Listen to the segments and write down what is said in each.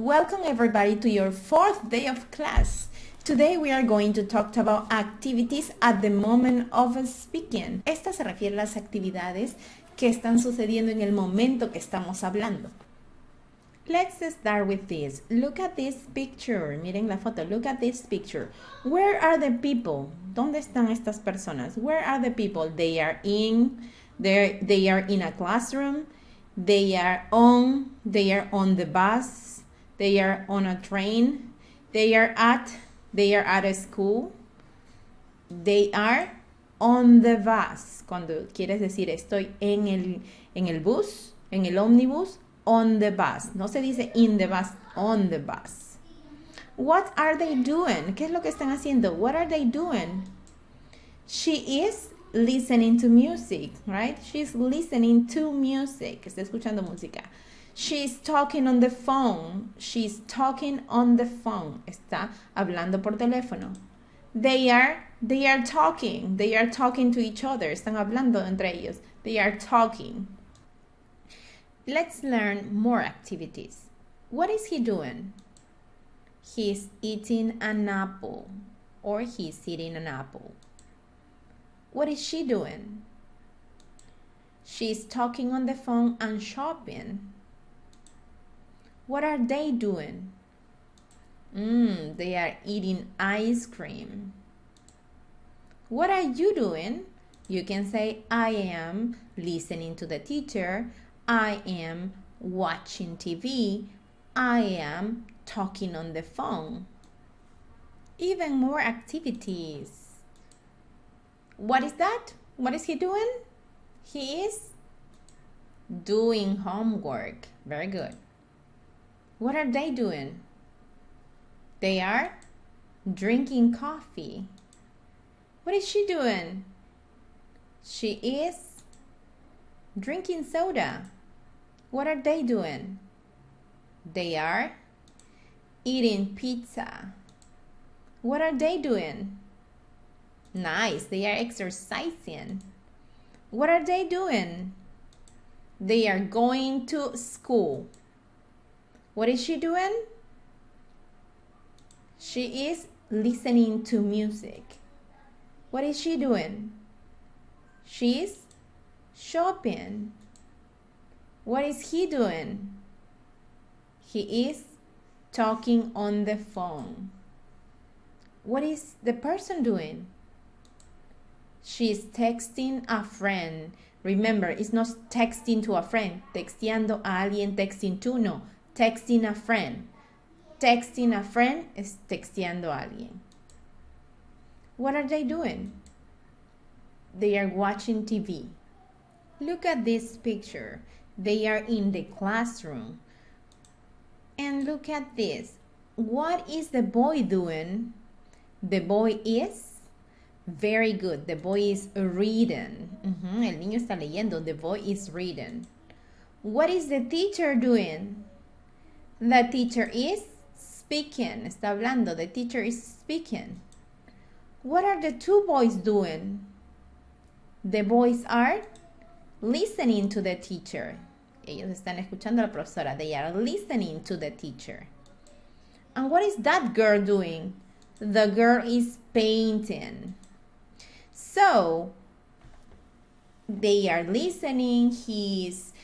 Welcome everybody to your fourth day of class. Today we are going to talk about activities at the moment of speaking. Esta se refiere a las actividades que están sucediendo en el momento que estamos hablando. Let's start with this. Look at this picture. Miren la foto. Look at this picture. Where are the people? ¿Dónde están estas personas? Where are the people? They are in a classroom. They are on the bus. They are on a train. They are at a school. They are on the bus. Cuando quieres decir estoy en el bus, en el ómnibus, on the bus. No se dice in the bus, on the bus. What are they doing? ¿Qué es lo que están haciendo? What are they doing? She is listening to music, right? She's listening to music. Está escuchando música. She's talking on the phone. She's talking on the phone. Está hablando por teléfono. They are talking. They are talking to each other. Están hablando entre ellos. They are talking. Let's learn more activities. What is he doing? He's eating an apple, or he's eating an apple. What is she doing? She's talking on the phone and shopping. What are they doing? They are eating ice cream. What are you doing? You can say, I am listening to the teacher. I am watching TV. I am talking on the phone. Even more activities. What is that? What is he doing? He is doing homework. Very good. What are they doing? They are drinking coffee. What is she doing? She is drinking soda. What are they doing? They are eating pizza. What are they doing? Nice, they are exercising. What are they doing? They are going to school. What is she doing? She is listening to music. What is she doing? She is shopping. What is he doing? He is talking on the phone. What is the person doing? She's texting a friend. Remember, it's not texting to a friend. Texteando a alguien, texting to, no. Texting a friend. Texting a friend es texteando a alguien. What are they doing? They are watching TV. Look at this picture. They are in the classroom. And look at this. What is the boy doing? The boy is very good. The boy is reading. El niño está leyendo. The boy is reading. What is the teacher doing? The teacher is speaking. Está hablando. The teacher is speaking. What are the two boys doing? The boys are listening to the teacher. Ellos están escuchando a la profesora. They are listening to the teacher. And what is that girl doing? The girl is painting. So, they are listening. He's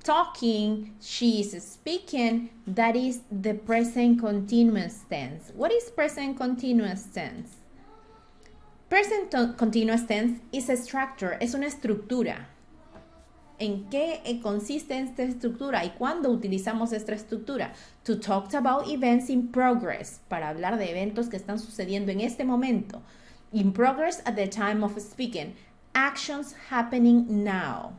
talking. She's speaking. That is the present continuous tense. What is present continuous tense? Present continuous tense is a structure. Es una estructura. ¿En qué consiste esta estructura y cuándo utilizamos esta estructura? To talk about events in progress, para hablar de eventos que están sucediendo en este momento. In progress at the time of speaking. Actions happening now.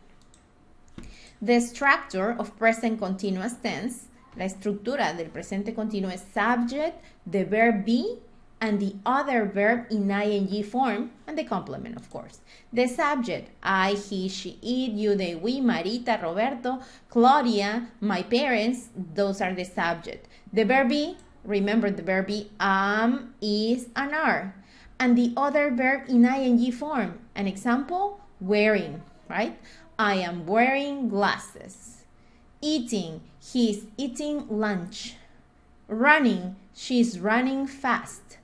The structure of present continuous tense, la estructura del presente continuo es subject, the verb be, and the other verb in ing form, and the complement, of course. The subject, I, he, she, it, you, they, we, Marita, Roberto, Claudia, my parents, those are the subject. The verb be, remember the verb be, am, is, and are. And the other verb in ing form, an example, wearing, right? I am wearing glasses. Eating, he's eating lunch. Running, she's running fast.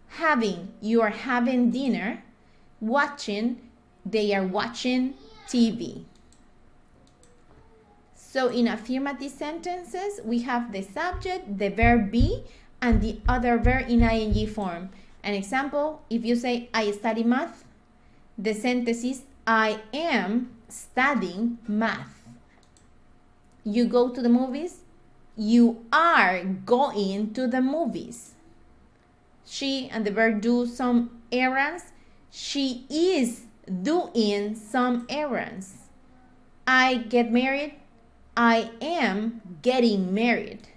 Having, you are having dinner. Watching, they are watching TV. So in affirmative sentences, we have the subject, the verb be, and the other verb in ing form. An example, if you say, I study math, the sentence is, I am studying math. You go to the movies, you are going to the movies. She and the verb do some errands, she is doing some errands. I get married, I am getting married.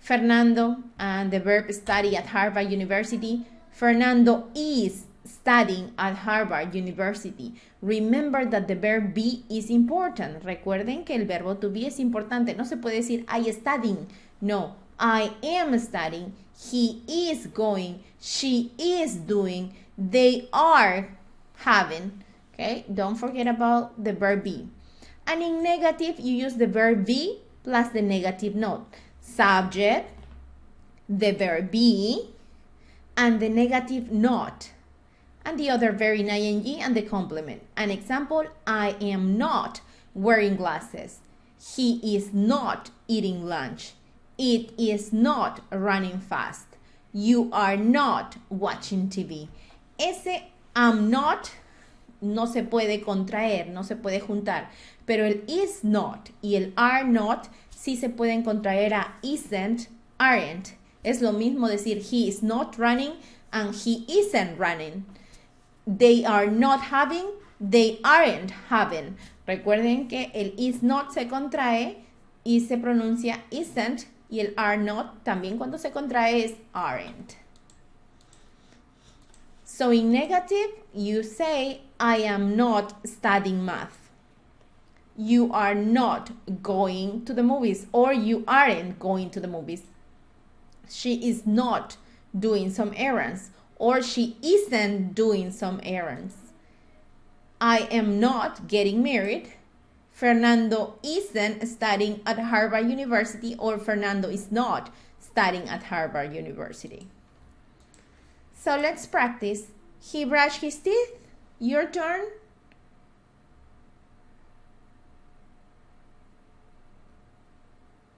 Fernando and the verb study at Harvard University. Fernando is studying at Harvard University. Remember that the verb be is important. Recuerden que el verbo to be es importante. No se puede decir I studying. No, I am studying. He is going. She is doing. They are having. Okay, don't forget about the verb be. And in negative, you use the verb be plus the negative note. Subject, the verb be, and the negative not. And the other verb in ing and the complement. An example, I am not wearing glasses. He is not eating lunch. It is not running fast. You are not watching TV. Ese am not no se puede contraer, no se puede juntar. Pero el is not y el are not sí se pueden contraer a isn't, aren't. Es lo mismo decir he is not running and he isn't running. They are not having, they aren't having. Recuerden que el is not se contrae y se pronuncia isn't y el are not también cuando se contrae es aren't. So in negative, you say, I am not studying math. You are not going to the movies or you aren't going to the movies. She is not doing some errands or she isn't doing some errands. I am not getting married. Fernando isn't studying at Harvard University or Fernando is not studying at Harvard University. So let's practice. He brushed his teeth. Your turn.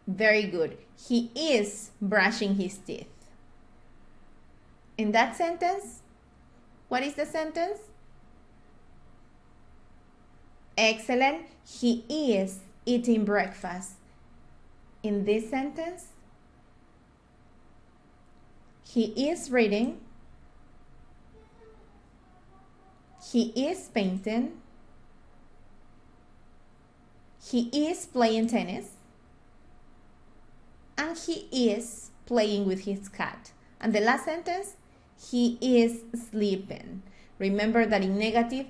Very good. He is brushing his teeth. In that sentence, what is the sentence? Excellent. He is eating breakfast. In this sentence, he is reading. He is painting. He is playing tennis. And he is playing with his cat. And the last sentence, he is sleeping. Remember that in negative,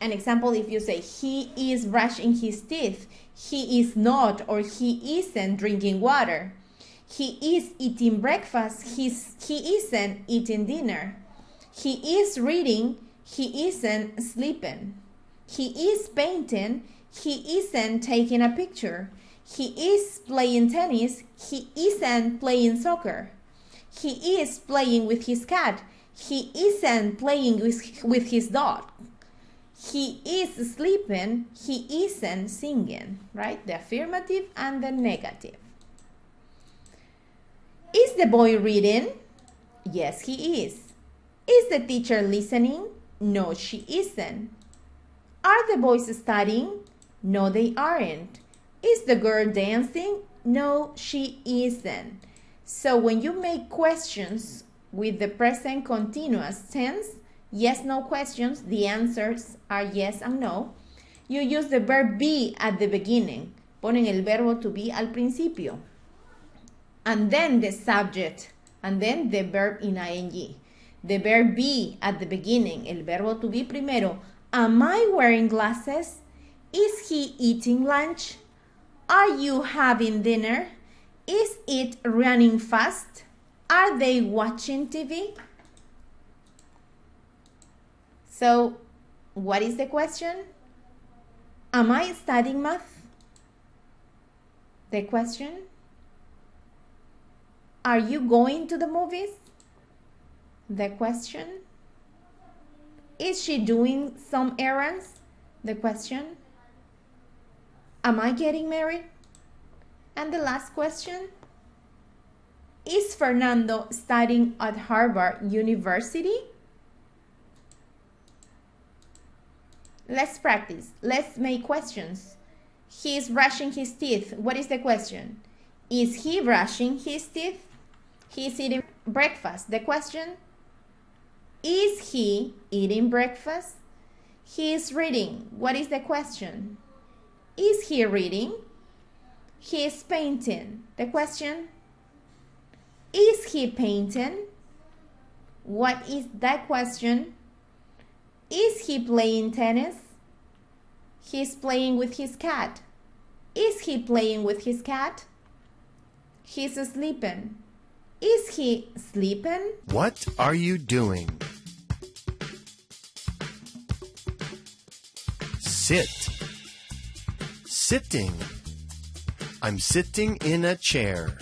an example, if you say he is brushing his teeth, he is not or he isn't drinking water. He is eating breakfast, he isn't eating dinner. He is reading, he isn't sleeping. He is painting, he isn't taking a picture. He is playing tennis, he isn't playing soccer. He is playing with his cat, he isn't playing with his dog. He is sleeping, he isn't singing, right? The affirmative and the negative. Is the boy reading? Yes, he is. Is the teacher listening? No, she isn't. Are the boys studying? No, they aren't. Is the girl dancing? No, she isn't. So when you make questions with the present continuous tense, yes, no questions, the answers are yes and no, you use the verb be at the beginning. Ponen el verbo to be al principio. And then the subject, and then the verb in ing. The verb be at the beginning, el verbo to be primero. Am I wearing glasses? Is he eating lunch? Are you having dinner? Is it running fast? Are they watching TV? So, what is the question? Am I studying math? The question? Are you going to the movies? The question. Is she doing some errands? The question. Am I getting married? And the last question. Is Fernando studying at Harvard University? Let's practice. Let's make questions. He is brushing his teeth. What is the question? Is he brushing his teeth? He is eating breakfast. The question. Is he eating breakfast? He is reading. What is the question? Is he reading? He is painting. The question. Is he painting? What is that question? Is he playing tennis? He is playing with his cat. Is he playing with his cat? He's sleeping. Is he sleeping? What are you doing? Sit. Sitting. I'm sitting in a chair.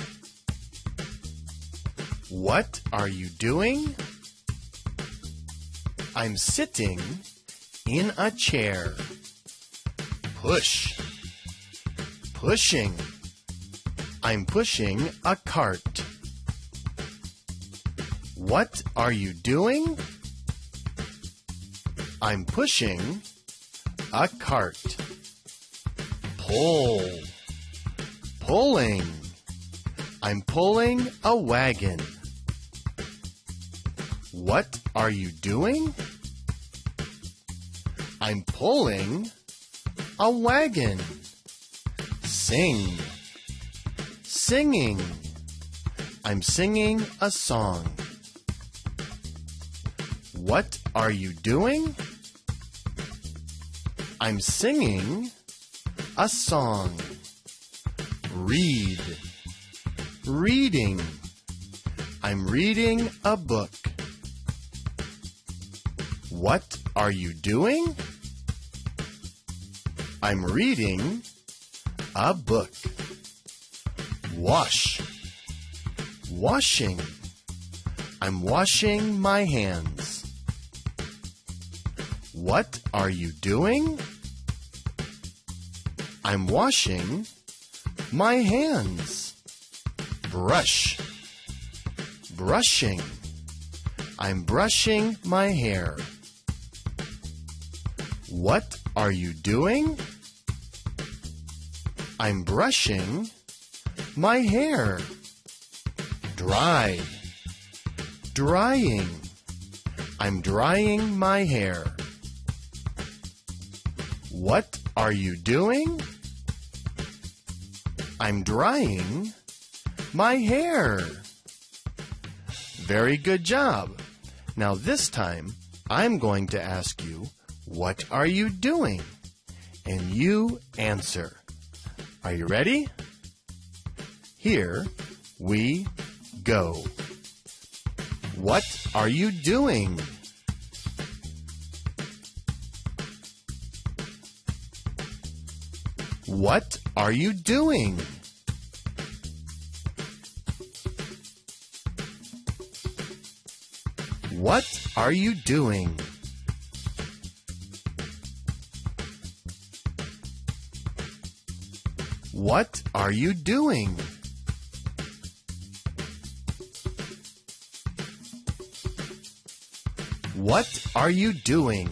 What are you doing? I'm sitting in a chair. Push. Pushing. I'm pushing a cart. What are you doing? I'm pushing a cart. Pull. Pulling. I'm pulling a wagon. What are you doing? I'm pulling a wagon. Sing. Singing. I'm singing a song. What are you doing? I'm singing a song. Read. Reading. I'm reading a book. What are you doing? I'm reading a book. Wash. Washing. I'm washing my hands. What are you doing? I'm washing my hands. Brush. Brushing. I'm brushing my hair. What are you doing? I'm brushing my hair. Dry. Drying. I'm drying my hair. What are you doing? I'm drying my hair. Very good job. Now this time, I'm going to ask you, what are you doing? And you answer. Are you ready? Here we go. What are you doing? What are you doing? What are you doing? What are you doing? What are you doing?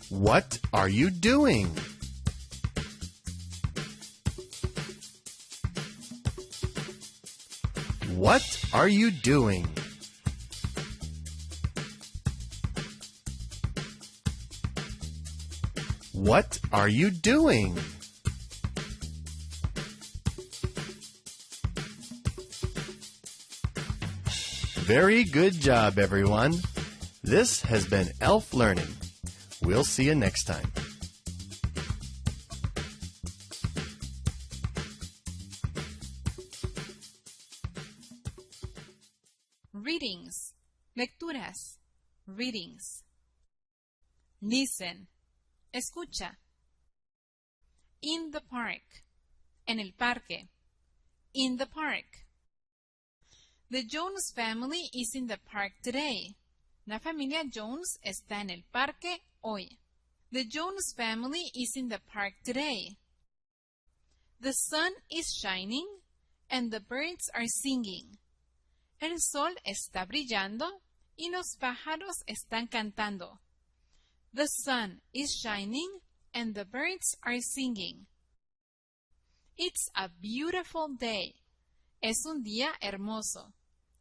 What are you doing? What are you doing? What are you doing? Very good job, everyone. This has been Elf Learning. We'll see you next time. Readings. Lecturas. Readings. Listen. Escucha. In the park. En el parque. In the park. The Jones family is in the park today. La familia Jones está en el parque hoy. The Jones family is in the park today. The sun is shining and the birds are singing. El sol está brillando y los pájaros están cantando. The sun is shining and the birds are singing. It's a beautiful day. Es un día hermoso.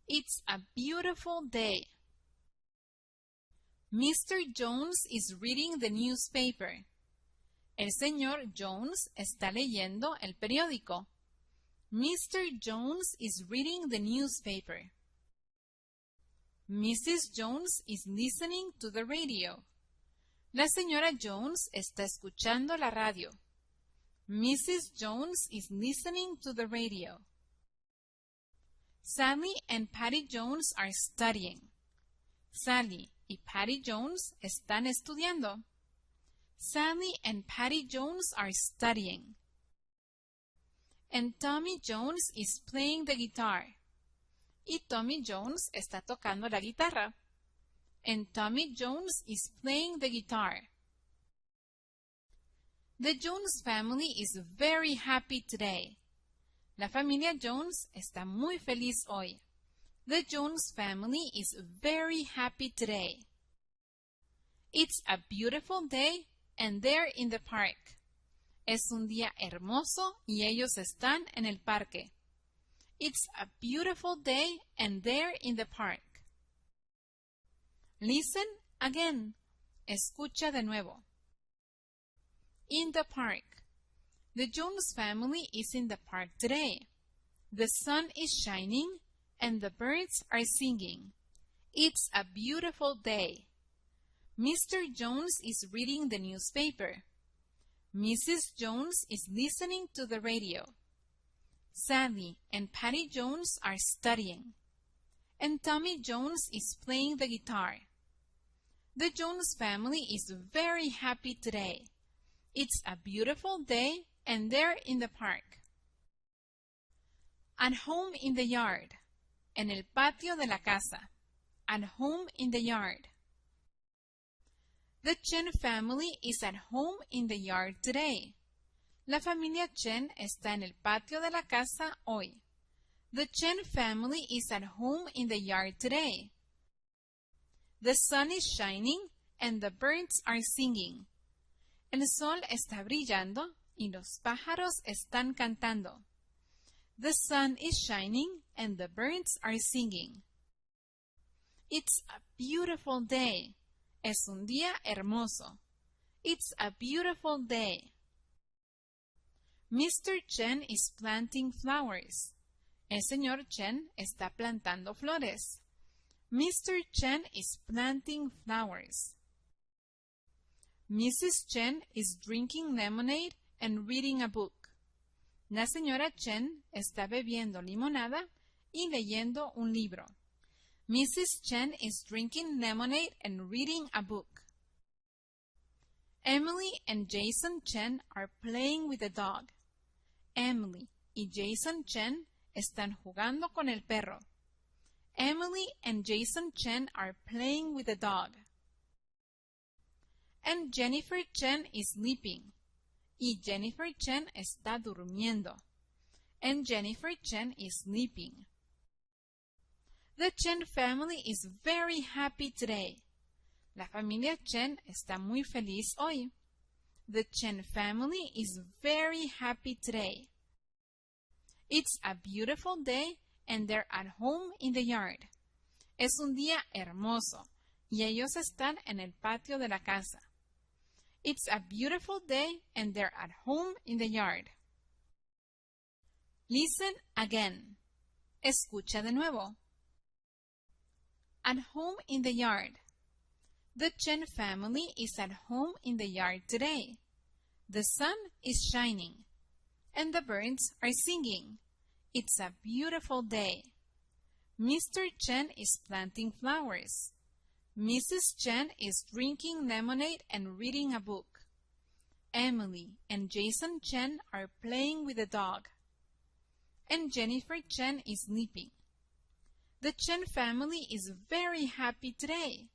It's a beautiful day. Mr. Jones is reading the newspaper. El señor Jones está leyendo el periódico. Mr. Jones is reading the newspaper. Mrs. Jones is listening to the radio. La señora Jones está escuchando la radio. Mrs. Jones is listening to the radio. Sally and Patty Jones are studying. Sally y Patty Jones están estudiando. Sally and Patty Jones are studying. And Tommy Jones is playing the guitar. Y Tommy Jones está tocando la guitarra. And Tommy Jones is playing the guitar. The Jones family is very happy today. La familia Jones está muy feliz hoy. The Jones family is very happy today. It's a beautiful day and they're in the park. Es un día hermoso y ellos están en el parque. It's a beautiful day and they're in the park. Listen again. Escucha de nuevo. In the park. The Jones family is in the park today. The sun is shining and the birds are singing. It's a beautiful day. Mr. Jones is reading the newspaper. Mrs. Jones is listening to the radio. Sally and Patty Jones are studying. And Tommy Jones is playing the guitar. The Jones family is very happy today. It's a beautiful day and they're in the park. At home in the yard. En el patio de la casa. At home in the yard. The Chen family is at home in the yard today. La familia Chen está en el patio de la casa hoy. The Chen family is at home in the yard today. The sun is shining and the birds are singing. El sol está brillando y los pájaros están cantando. The sun is shining and the birds are singing. It's a beautiful day. Es un día hermoso. It's a beautiful day. Mr. Chen is planting flowers. El señor Chen está plantando flores. Mr. Chen is planting flowers. Mrs. Chen is drinking lemonade and reading a book. La señora Chen está bebiendo limonada y leyendo un libro. Mrs. Chen is drinking lemonade and reading a book. Emily and Jason Chen are playing with the dog. Emily y Jason Chen están jugando con el perro. Emily and Jason Chen are playing with the dog. And Jennifer Chen is sleeping. Y Jennifer Chen está durmiendo. And Jennifer Chen is sleeping. The Chen family is very happy today. La familia Chen está muy feliz hoy. The Chen family is very happy today. It's a beautiful day and they're at home in the yard. Es un día hermoso y ellos están en el patio de la casa. It's a beautiful day and they're at home in the yard. Listen again. Escucha de nuevo. At home in the yard. The Chen family is at home in the yard today. The sun is shining and the birds are singing. It's a beautiful day. Mr. Chen is planting flowers. Mrs. Chen is drinking lemonade and reading a book. Emily and Jason Chen are playing with the dog. And Jennifer Chen is sleeping. The Chen family is very happy today.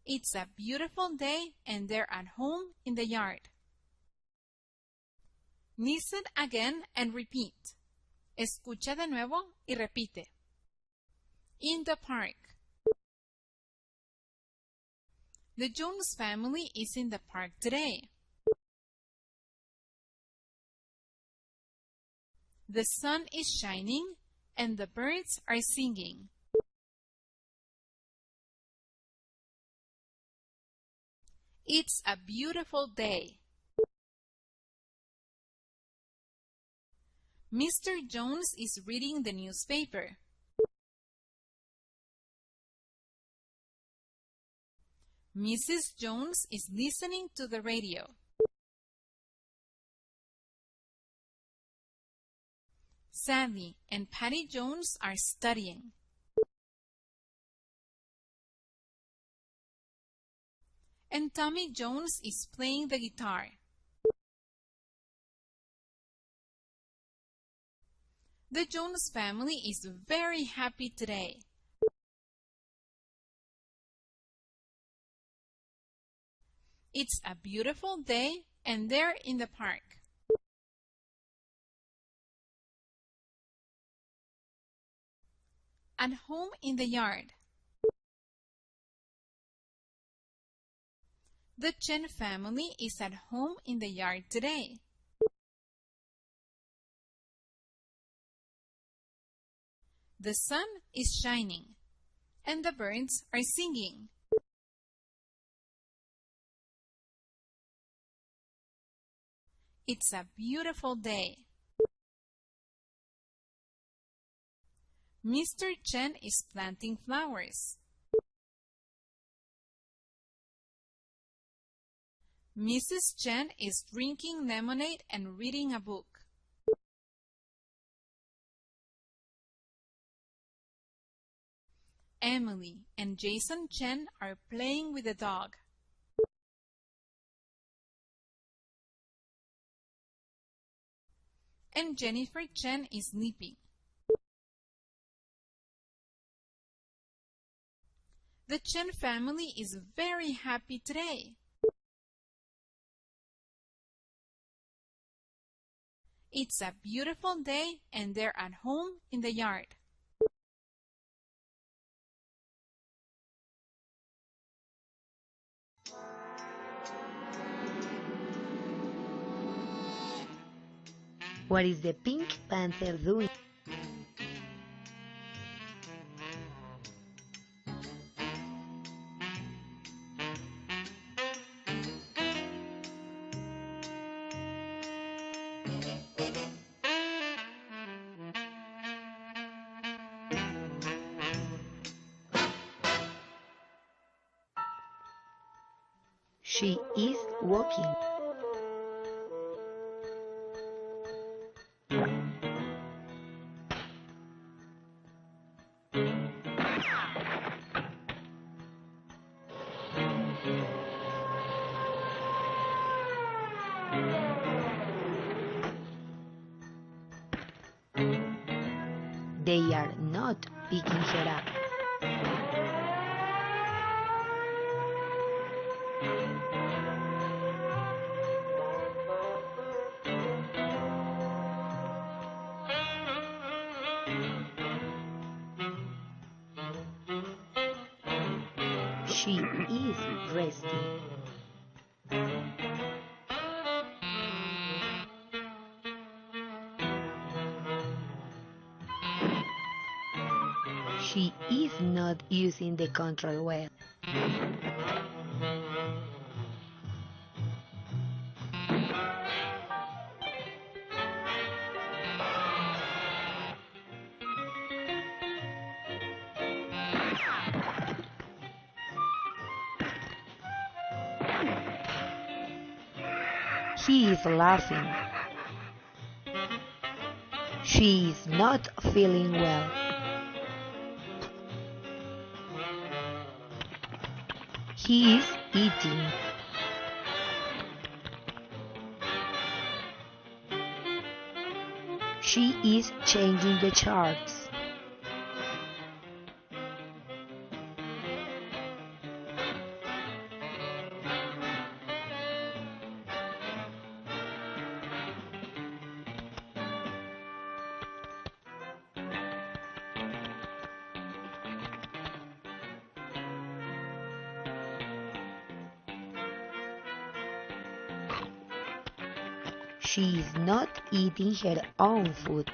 It's a beautiful day and they're at home in the yard. Listen again and repeat. Escucha de nuevo y repite. In the park. The Jones family is in the park today. The sun is shining and the birds are singing. It's a beautiful day. Mr. Jones is reading the newspaper. Mrs. Jones is listening to the radio. Sally and Patty Jones are studying. And Tommy Jones is playing the guitar. The Jones family is very happy today. It's a beautiful day and they're in the park. At home in the yard. The Chen family is at home in the yard today. The sun is shining and the birds are singing. It's a beautiful day. Mr. Chen is planting flowers. Mrs. Chen is drinking lemonade and reading a book. Emily and Jason Chen are playing with the dog. And Jennifer Chen is sleeping. The Chen family is very happy today. It's a beautiful day and they're at home in the yard. What is the Pink Panther doing? She is walking. They are not picking her up. She is resting. She is not using the control well. He is laughing. She is not feeling well. He is eating. She is changing the charts. She is not eating her own food.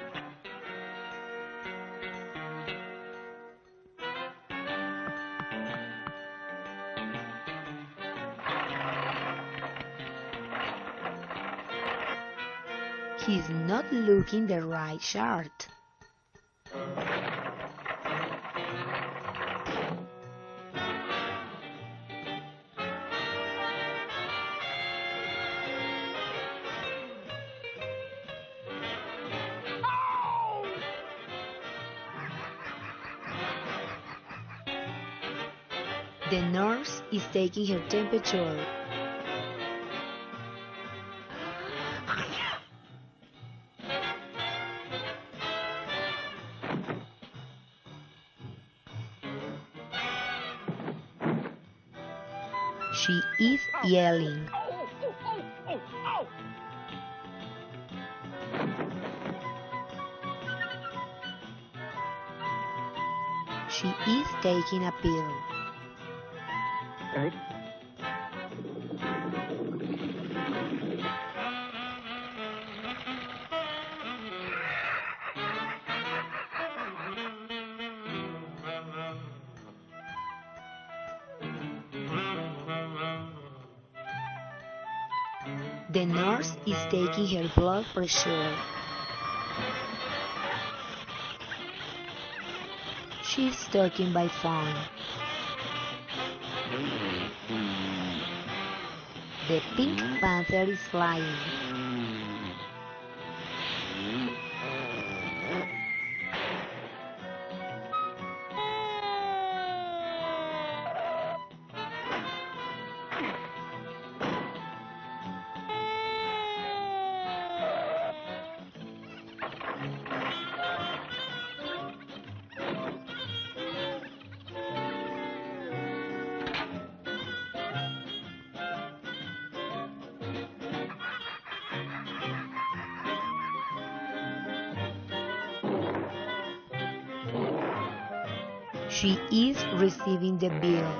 He's not looking the right chart. The nurse is taking her temperature. She is yelling. She is taking a pill. The nurse is taking her blood pressure. She's talking by phone. The pink panther is flying. She is receiving the bill.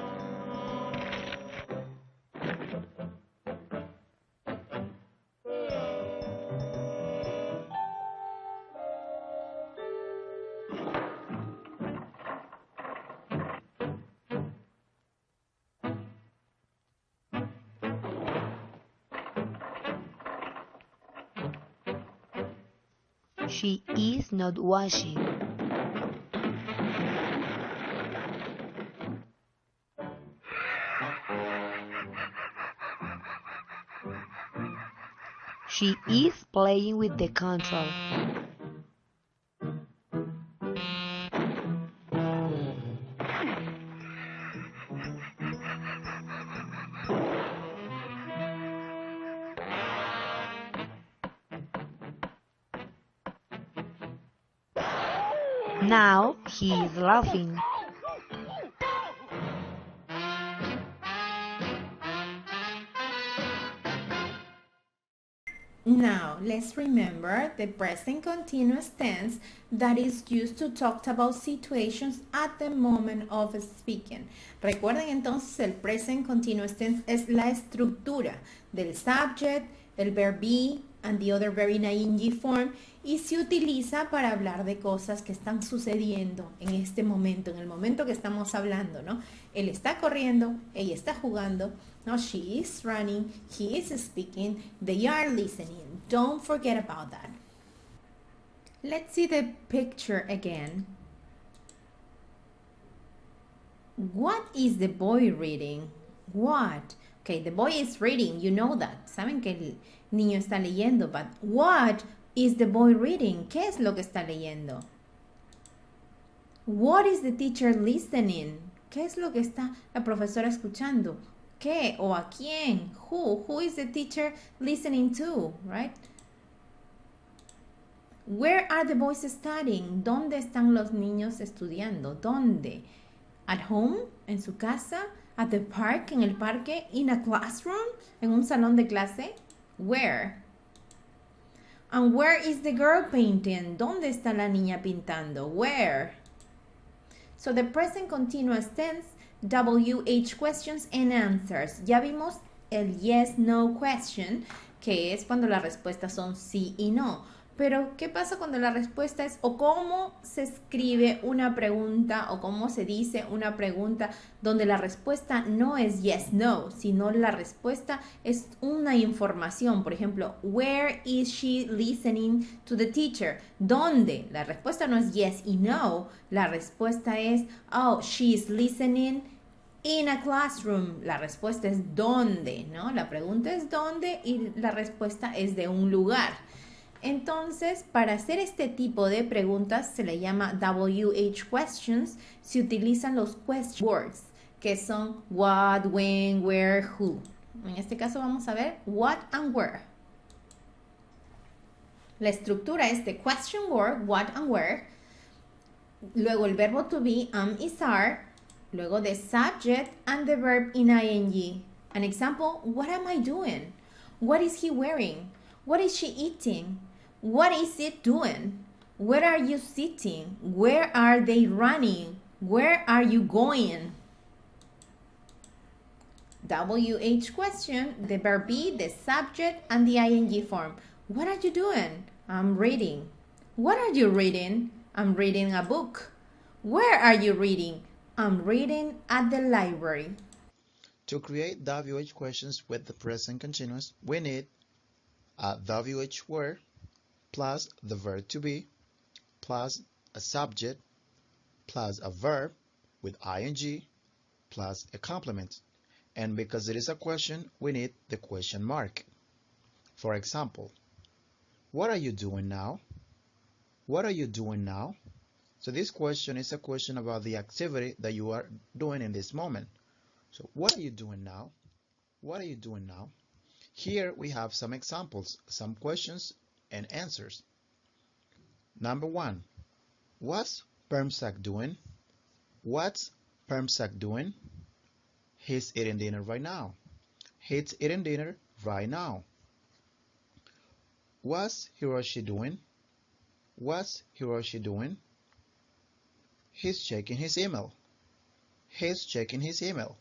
She is not washing. She is playing with the control. Now he is laughing. Now, let's remember the present continuous tense that is used to talk about situations at the moment of speaking. Recuerden entonces el present continuous tense es la estructura del subject, el verb be, and the other very ing form, y se utiliza para hablar de cosas que están sucediendo en este momento, en el momento que estamos hablando, ¿no? Él está corriendo, ella está jugando, no, she is running, he is speaking, they are listening. Don't forget about that. Let's see the picture again. What is the boy reading? What? Okay, the boy is reading, you know that. Saben que el niño está leyendo, but what is the boy reading? ¿Qué es lo que está leyendo? What is the teacher listening? ¿Qué es lo que está la profesora escuchando? ¿Qué o a quién? Who is the teacher listening to, right? Where are the boys studying? ¿Dónde están los niños estudiando? ¿Dónde? At home, en su casa, at the park, en el parque, in a classroom, en un salón de clase. Where? And where is the girl painting? ¿Dónde está la niña pintando? Where? So the present continuous tense, WH questions and answers. Ya vimos el yes, no question, que es cuando las respuestas son sí y no. Pero, ¿qué pasa cuando la respuesta es o cómo se escribe una pregunta o cómo se dice una pregunta donde la respuesta no es yes, no, sino la respuesta es una información? Por ejemplo, where is she listening to the teacher? ¿Dónde? La respuesta no es yes y no, la respuesta es, oh, she is listening in a classroom. La respuesta es dónde, ¿no? La pregunta es dónde y la respuesta es de un lugar. Entonces, para hacer este tipo de preguntas se le llama WH questions. Se utilizan los question words, que son what, when, where, who. En este caso vamos a ver what and where. La estructura es the question word, what and where. Luego el verbo to be, am, is, are. Luego the subject and the verb in ing. An example, what am I doing? What is he wearing? What is she eating? What is it doing? Where are you sitting? Where are they running? Where are you going? WH question, the verb be, the subject, and the ing form. What are you doing? I'm reading. What are you reading? I'm reading a book. Where are you reading? I'm reading at the library. To create WH questions with the present continuous, we need a WH word plus the verb to be plus a subject plus a verb with ing plus a complement. And because it is a question, we need the question mark. For example, what are you doing now? What are you doing now? So this question is a question about the activity that you are doing in this moment. So what are you doing now? What are you doing now? Here we have some examples, some questions and answers. Number one, what's Permsak doing? What's Permsak doing? He's eating dinner right now. He's eating dinner right now. What's Hiroshi doing? What's Hiroshi doing? He's checking his email. He's checking his email.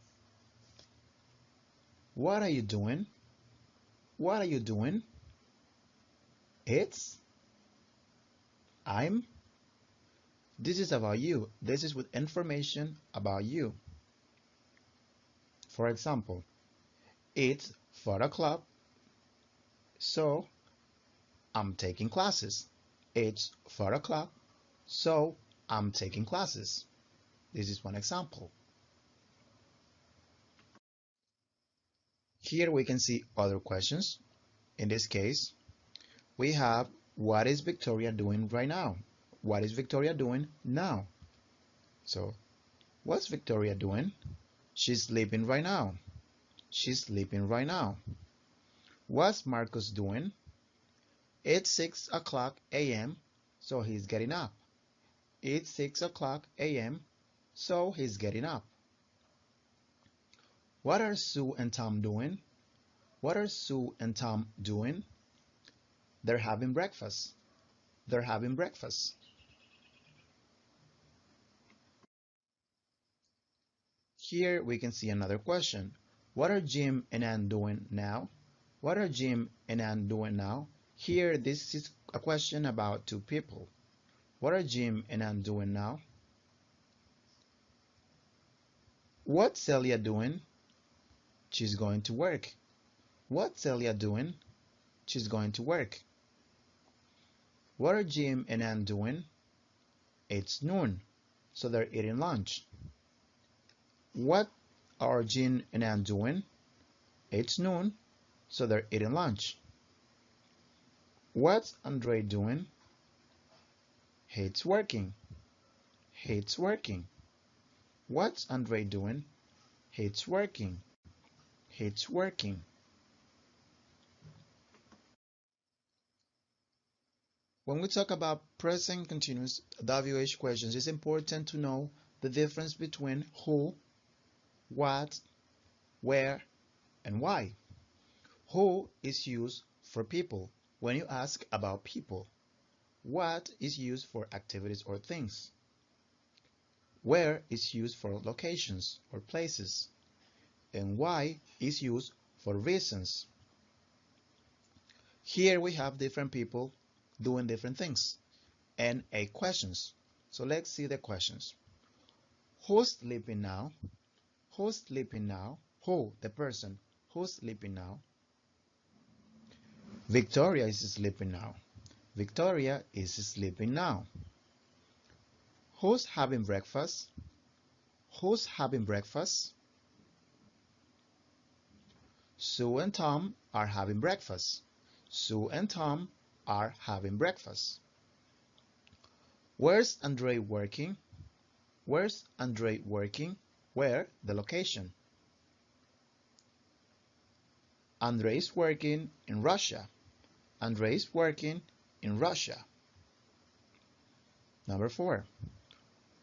What are you doing? What are you doing? It's, I'm. This is about you. This is with information about you. For example, it's 4 o'clock, so I'm taking classes. It's 4 o'clock, so I'm taking classes. This is one example. Here we can see other questions. In this case, we have what is Victoria doing right now? What is Victoria doing now? So, what's Victoria doing? She's sleeping right now. She's sleeping right now. What's Marcus doing? It's 6 o'clock a.m., so he's getting up. It's 6 o'clock a.m., so he's getting up. What are Sue and Tom doing? What are Sue and Tom doing? They're having breakfast. They're having breakfast. Here we can see another question. What are Jim and Ann doing now? What are Jim and Ann doing now? Here this is a question about two people. What are Jim and Ann doing now? What's Celia doing? She's going to work. What's Celia doing? She's going to work. What are Jim and Ann doing? It's noon, so they're eating lunch. What are Jim and Ann doing? It's noon, so they're eating lunch. What's Andre doing? He's working. He's working. What's Andre doing? He's working. He's working. When we talk about present continuous WH questions, it's important to know the difference between who, what, where, and why. Who is used for people when you ask about people. What is used for activities or things. Where is used for locations or places. And why is used for reasons. Here we have different people doing different things and 8 questions. So let's see the questions. Who's sleeping now? Who's sleeping now? Who, the person. Who's sleeping now? Victoria is sleeping now. Victoria is sleeping now. Who's having breakfast? Who's having breakfast? Sue and Tom are having breakfast. Sue and Tom are having breakfast. Where's Andre working? Where's Andre working? Where? The location. Andre is working in Russia. Andre is working in Russia. Number 4.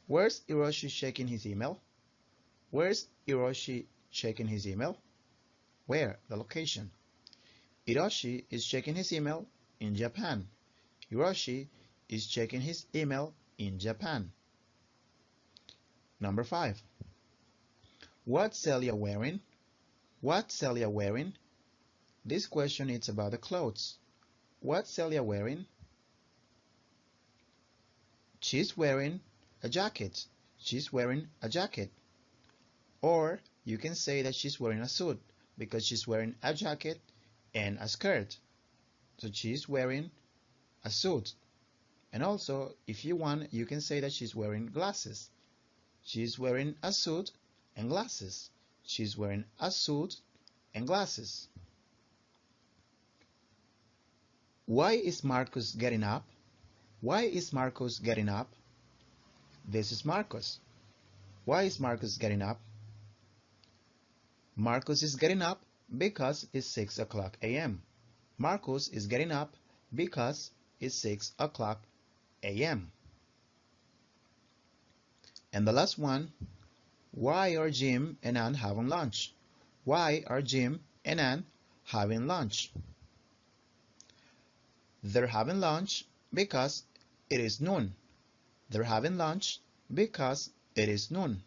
Where's Hiroshi checking his email? Where's Hiroshi checking his email? Where? The location. Hiroshi is checking his email in Japan. Hiroshi is checking his email in Japan. Number 5. What's Celia wearing? What's Celia wearing? This question is about the clothes. What's Celia wearing? She's wearing a jacket. She's wearing a jacket. Or you can say that she's wearing a suit because she's wearing a jacket and a skirt. So she's wearing a suit. And also, if you want, you can say that she's wearing glasses. She's wearing a suit and glasses. She's wearing a suit and glasses. Why is Marcus getting up? Why is Marcus getting up? This is Marcus. Why is Marcus getting up? Marcus is getting up because it's 6 o'clock a.m. Marcus is getting up because it's 6 o'clock a.m. And the last one, why are Jim and Ann having lunch? Why are Jim and Ann having lunch? They're having lunch because it is noon. They're having lunch because it is noon.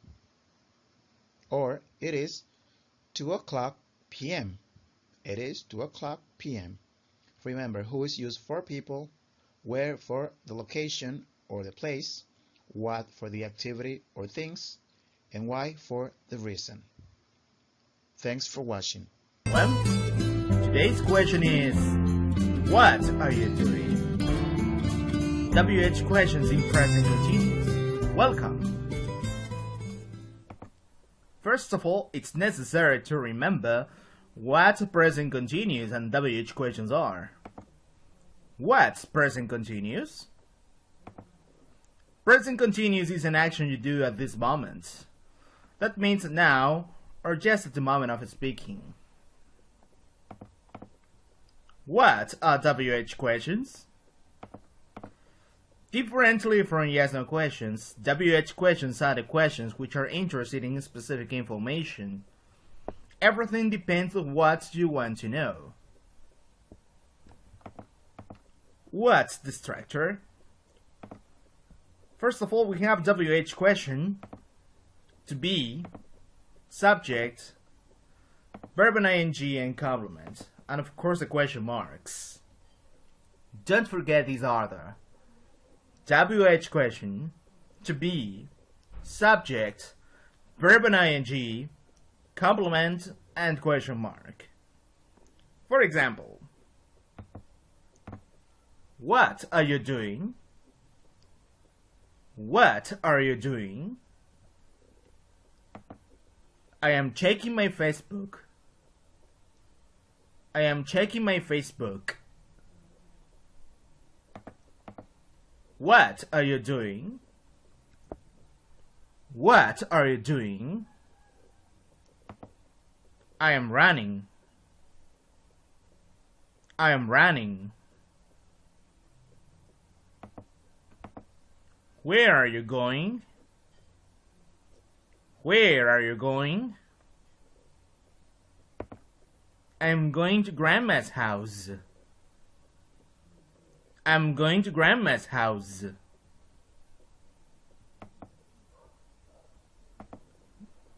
Or it is 2 o'clock p.m. It is 2 o'clock p.m. Remember, who is used for people, where for the location or the place, what for the activity or things, and why for the reason. Thanks for watching. Well, today's question is, what are you doing? WH questions in present continuous. Welcome. First of all, it's necessary to remember what present continuous and WH questions are. What's present continuous? Present continuous is an action you do at this moment. That means now or just at the moment of speaking. What are WH questions? Differently from yes-no questions, WH questions are the questions which are interested in specific information. Everything depends on what you want to know. What's the structure? First of all, we have WH question, to be, subject, verb and ing and complement, and of course the question marks. Don't forget these other. WH question, to be, subject, verb and ing, complement, and question mark. For example, what are you doing? What are you doing? I am checking my Facebook. I am checking my Facebook. What are you doing? What are you doing? I am running. I am running. Where are you going? Where are you going? I'm going to Grandma's house. I'm going to Grandma's house.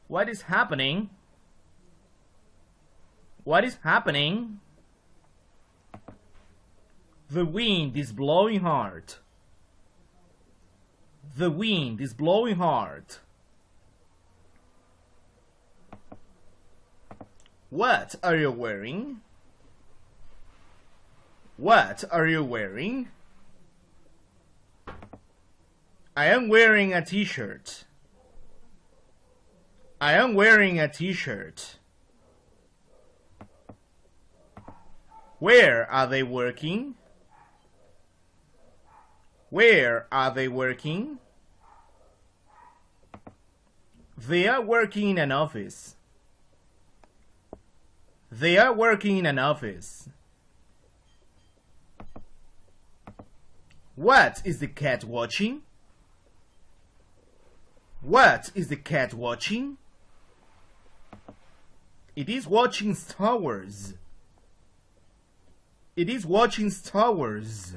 What is happening? What is happening? The wind is blowing hard. The wind is blowing hard. What are you wearing? What are you wearing? I am wearing a t-shirt. I am wearing a t-shirt. Where are they working? Where are they working? They are working in an office. They are working in an office. What is the cat watching? What is the cat watching? It is watching Star Wars. It is watching Star Wars.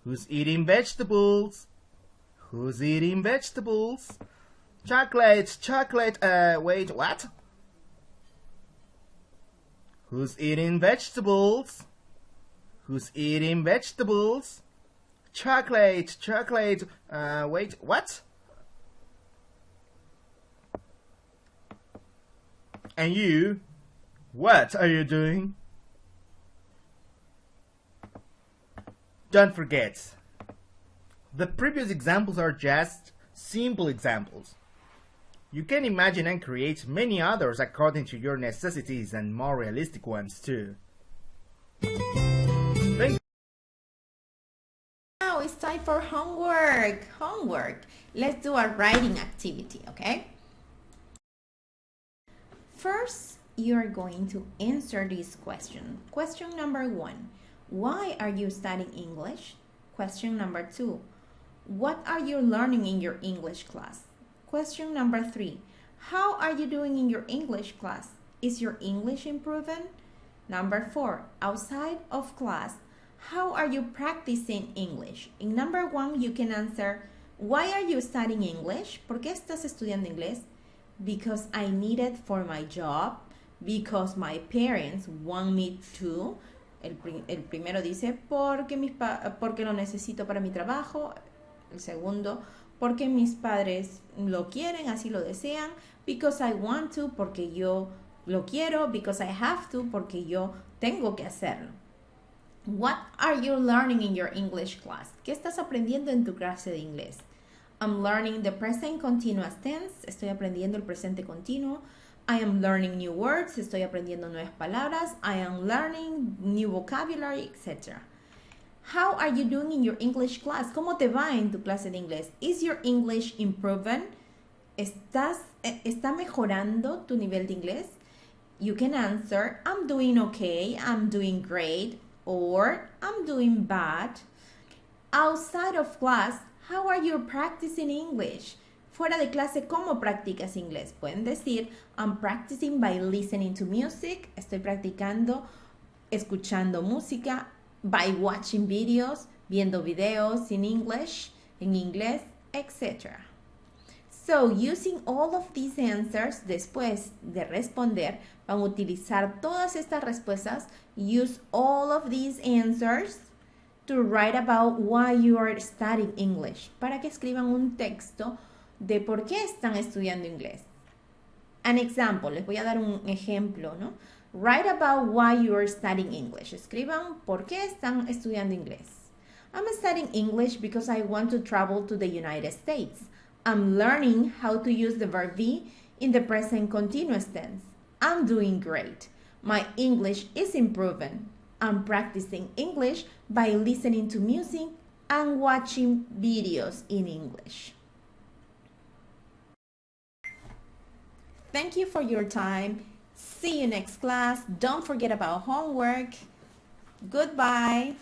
Who's eating vegetables? Who's eating vegetables? Chocolate, chocolate, wait, what? Who's eating vegetables? Who's eating vegetables? Chocolate, chocolate, wait, what? And you, what are you doing? Don't forget, the previous examples are just simple examples. You can imagine and create many others according to your necessities and more realistic ones too. Thank you. Now it's time for homework. Homework. Let's do a writing activity, okay? First, you're going to answer this question. Question number 1. Why are you studying English? Question number 2. What are you learning in your English class? Question number 3. How are you doing in your English class? Is your English improving? Number 4. Outside of class, how are you practicing English? In number 1, you can answer, why are you studying English? ¿Por qué estás estudiando inglés? Because I need it for my job. Because my parents want me to. El primero dice, porque lo necesito para mi trabajo. El segundo, porque mis padres lo quieren, así lo desean. Because I want to, porque yo lo quiero. Because I have to, porque yo tengo que hacerlo. What are you learning in your English class? ¿Qué estás aprendiendo en tu clase de inglés? I'm learning the present continuous tense. Estoy aprendiendo el presente continuo. I am learning new words. Estoy aprendiendo nuevas palabras. I am learning new vocabulary, etc. How are you doing in your English class? ¿Cómo te va en tu clase de inglés? Is your English improving? ¿Está mejorando tu nivel de inglés? You can answer, I'm doing okay, I'm doing great, or I'm doing bad. Outside of class, how are you practicing English? Fuera de clase, ¿cómo practicas inglés? Pueden decir, I'm practicing by listening to music. Estoy practicando escuchando música. By watching videos, viendo videos in English, en inglés, etc. So, using all of these answers, después de responder, van a utilizar todas estas respuestas. Use all of these answers to write about why you are studying English. Para que escriban un texto de por qué están estudiando inglés. An example, les voy a dar un ejemplo, ¿no? Write about why you are studying English. Escriban por qué están estudiando inglés. I'm studying English because I want to travel to the United States. I'm learning how to use the verb be in the present continuous tense. I'm doing great. My English is improving. I'm practicing English by listening to music and watching videos in English. Thank you for your time. See you next class. Don't forget about homework. Goodbye.